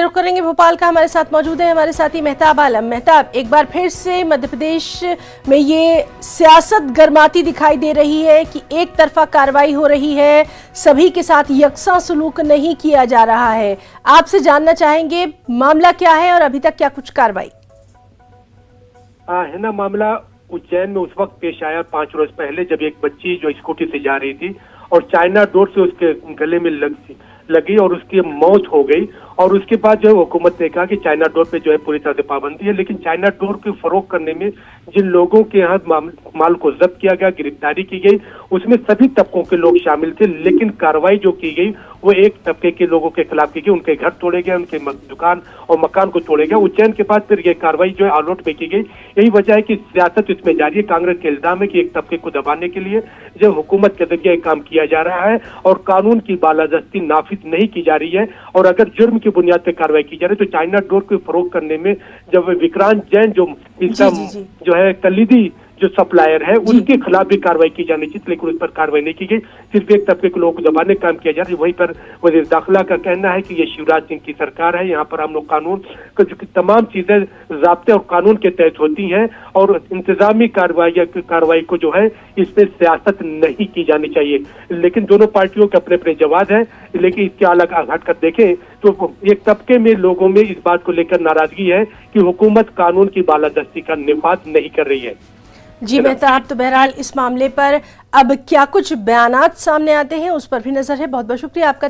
रुक करेंगे भोपाल का। हमारे साथ मौजूद है हमारे साथी मेहताब आलम। मेहताब, एक बार फिर से मध्य प्रदेश में ये सियासत गर्माती दिखाई दे रही है कि एक तरफा कार्रवाई हो रही है, सभी के साथ यकसा सलूक नहीं किया जा रहा है। आपसे जानना चाहेंगे मामला क्या है और अभी तक क्या कुछ कार्रवाई है ना। मामला उज्जैन में उस वक्त पेश आया 5 रोज पहले, जब एक बच्ची जो स्कूटी से जा रही थी और चाइना डोर से उसके गले में लगी और उसकी मौत हो गई। और उसके बाद जो है हुकूमत ने कहा कि चाइना डोर पे जो है पूरी तरह से पाबंदी है, लेकिन चाइना डोर को फरोख्त करने में जिन लोगों के यहाँ माल को जब्त किया गया, गिरफ्तारी की गई, उसमें सभी तबकों के लोग शामिल थे। लेकिन कार्रवाई जो की गई वो एक तबके के लोगों के खिलाफ की गई। उनके घर तोड़े गए, उनके दुकान और मकान को तोड़े गए। उज्जैन के बाद फिर ये कार्रवाई जो है आलोट में की गई। यही वजह है कि सियासत इसमें जारी है। कांग्रेस के इल्जाम है कि एक तबके को दबाने के लिए जो हुकूमत के जरिए काम किया जा रहा है और कानून की बालादस्ती नाफिज नहीं की जा रही है। और अगर जुर्म की बुनियाद पर कार्रवाई की जा रही है तो चाइना डोर को फरोख्त करने में जब विक्रांत जैन जो इसका जो है कलीदी जो सप्लायर है उनके खिलाफ भी कार्रवाई की जानी चाहिए, लेकिन उस पर कार्रवाई नहीं की गई। सिर्फ एक तबके के लोगों को दबाने का काम किया जा रहा है। वहीं पर वज़ीर दाखिला का कहना है कि ये शिवराज सिंह की सरकार है, यहाँ पर हम लोग कानून का जो तमाम चीजें ज़ाब्ते और कानून के तहत होती हैं और इंतजामी कार्रवाई को जो है इस पर सियासत नहीं की जानी चाहिए। लेकिन दोनों पार्टियों के अपने अपने जवाब है, लेकिन इसके अलग हट कर देखें तो एक तबके में लोगों में इस बात को लेकर नाराजगी है कि हुकूमत कानून की बालादस्ती का निफाज नहीं कर रही है। जी मेहताब, तो बहरहाल इस मामले पर अब क्या कुछ बयानात सामने आते हैं उस पर भी नजर है। बहुत बहुत शुक्रिया आपका।